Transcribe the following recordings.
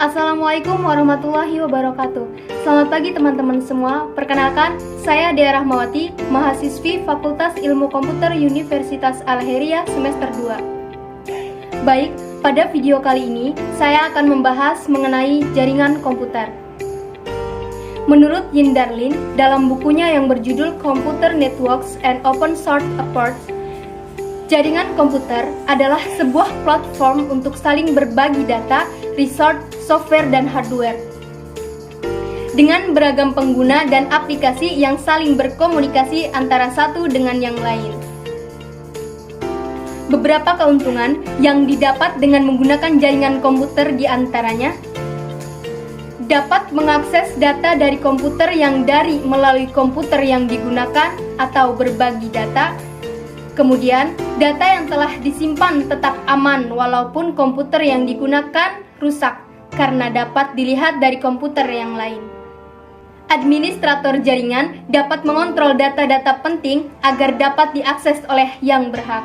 Assalamualaikum warahmatullahi wabarakatuh. Selamat pagi teman-teman semua. Perkenalkan, saya Dea Rahmawati, mahasiswi Fakultas Ilmu Komputer Universitas Al-Azhar semester 2. Baik, pada video kali ini saya akan membahas mengenai jaringan komputer. Menurut Yin Darlin, dalam bukunya yang berjudul Computer Networks and Open Source Approach, jaringan komputer adalah sebuah platform untuk saling berbagi data, resource, software, dan hardware. Dengan beragam pengguna dan aplikasi yang saling berkomunikasi antara satu dengan yang lain. Beberapa keuntungan yang didapat dengan menggunakan jaringan komputer diantaranya dapat mengakses data dari komputer yang melalui komputer yang digunakan atau berbagi data. Kemudian, data yang telah disimpan tetap aman walaupun komputer yang digunakan rusak karena dapat dilihat dari komputer yang lain. Administrator jaringan dapat mengontrol data-data penting agar dapat diakses oleh yang berhak.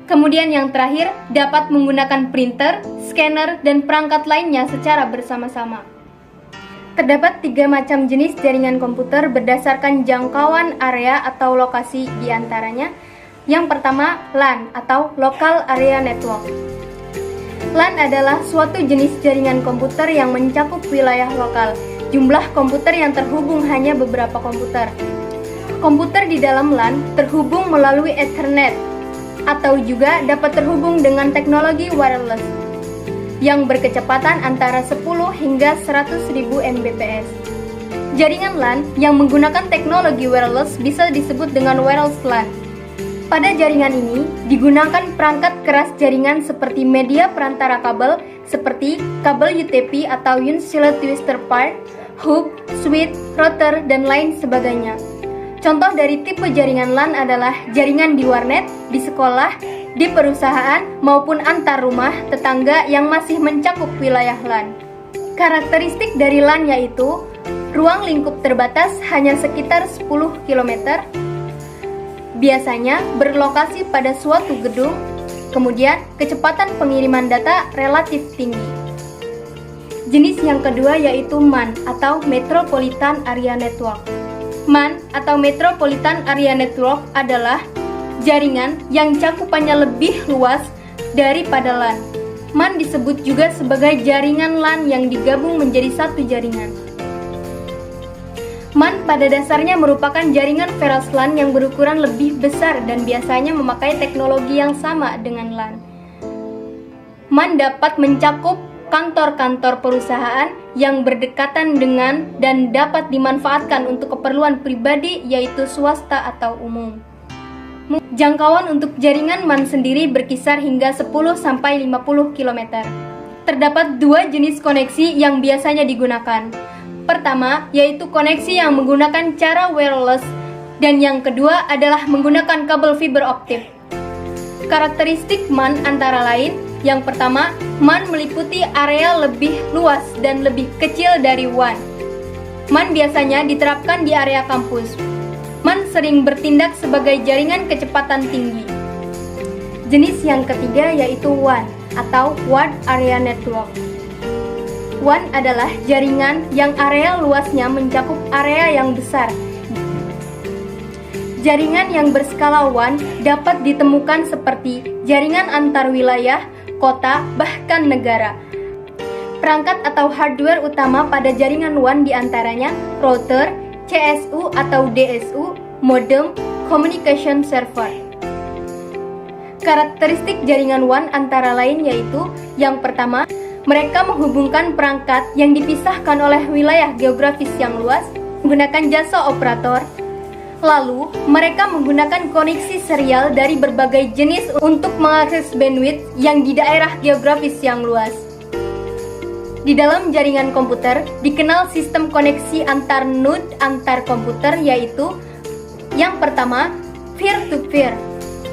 Kemudian yang terakhir, dapat menggunakan printer, scanner, dan perangkat lainnya secara bersama-sama. Terdapat 3 macam jenis jaringan komputer berdasarkan jangkauan area atau lokasi diantaranya. Yang pertama, LAN atau Local Area Network. LAN adalah suatu jenis jaringan komputer yang mencakup wilayah lokal. Jumlah komputer yang terhubung hanya beberapa komputer. Komputer di dalam LAN terhubung melalui Ethernet atau juga dapat terhubung dengan teknologi wireless yang berkecepatan antara 10 hingga 100.000 Mbps. Jaringan LAN yang menggunakan teknologi wireless bisa disebut dengan wireless LAN. Pada jaringan ini digunakan perangkat keras jaringan seperti media perantara kabel seperti kabel UTP atau Unsulated Twistor Pair, hub, switch, router, dan lain sebagainya. Contoh dari tipe jaringan LAN adalah jaringan di warnet, di sekolah, di perusahaan, maupun antar rumah tetangga yang masih mencakup wilayah LAN. Karakteristik dari LAN yaitu ruang lingkup terbatas hanya sekitar 10 km, biasanya berlokasi pada suatu gedung, kemudian kecepatan pengiriman data relatif tinggi. Jenis yang kedua yaitu MAN atau Metropolitan Area Network. MAN atau Metropolitan Area Network adalah jaringan yang cakupannya lebih luas daripada LAN. MAN disebut juga sebagai jaringan LAN yang digabung menjadi satu jaringan. MAN pada dasarnya merupakan jaringan Veras LAN yang berukuran lebih besar dan biasanya memakai teknologi yang sama dengan LAN. MAN dapat mencakup kantor-kantor perusahaan yang berdekatan dengan dan dapat dimanfaatkan untuk keperluan pribadi yaitu swasta atau umum. Jangkauan untuk jaringan MAN sendiri berkisar hingga 10-50 km. Terdapat 2 jenis koneksi yang biasanya digunakan. Pertama, yaitu koneksi yang menggunakan cara wireless, dan yang kedua adalah menggunakan kabel fiber optik. Karakteristik MAN antara lain, yang pertama, MAN meliputi area lebih luas dan lebih kecil dari WAN. MAN biasanya diterapkan di area kampus. MAN sering bertindak sebagai jaringan kecepatan tinggi. Jenis yang ketiga yaitu WAN atau Wide Area Network. WAN adalah jaringan yang area luasnya mencakup area yang besar. Jaringan yang berskala WAN dapat ditemukan seperti jaringan antar wilayah, kota, bahkan negara. Perangkat atau hardware utama pada jaringan WAN diantaranya router, CSU atau DSU, modem, communication server. Karakteristik jaringan WAN antara lain yaitu yang pertama, mereka menghubungkan perangkat yang dipisahkan oleh wilayah geografis yang luas menggunakan jasa operator. Lalu, mereka menggunakan koneksi serial dari berbagai jenis untuk mengakses bandwidth yang di daerah geografis yang luas. Di dalam jaringan komputer, dikenal sistem koneksi antar node antar komputer yaitu yang pertama, peer-to-peer.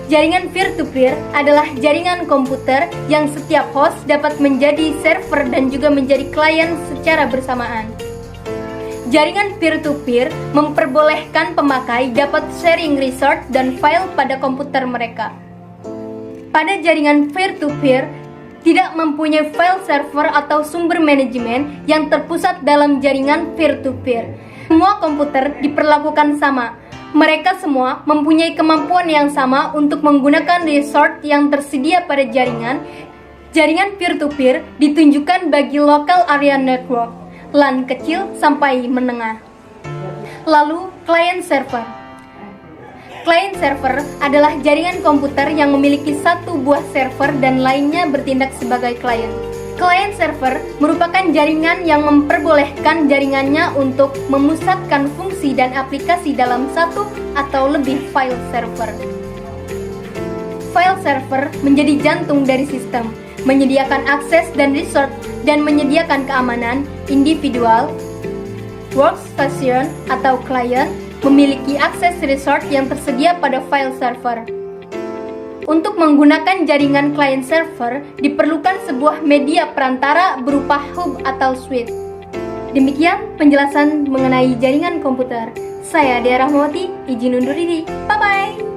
Jaringan peer-to-peer adalah jaringan komputer yang setiap host dapat menjadi server dan juga menjadi klien secara bersamaan. Jaringan peer-to-peer memperbolehkan pemakai dapat sharing resource dan file pada komputer mereka. Pada jaringan peer-to-peer, tidak mempunyai file server atau sumber manajemen yang terpusat dalam jaringan peer-to-peer. Semua komputer diperlakukan sama. Mereka semua mempunyai kemampuan yang sama untuk menggunakan resource yang tersedia pada jaringan. Jaringan peer-to-peer ditunjukkan bagi local area network, LAN kecil sampai menengah. Lalu, client server. Client server adalah jaringan komputer yang memiliki satu buah server dan lainnya bertindak sebagai klien. Client server merupakan jaringan yang memperbolehkan jaringannya untuk memusatkan fungsi dan aplikasi dalam satu atau lebih file server. File server menjadi jantung dari sistem, menyediakan akses dan resource, dan menyediakan keamanan. Individual workstation atau klien memiliki akses resource yang tersedia pada file server. Untuk menggunakan jaringan client server, diperlukan sebuah media perantara berupa hub atau switch. Demikian penjelasan mengenai jaringan komputer. Saya Dea Rahmawati, izin undur diri. Bye-bye!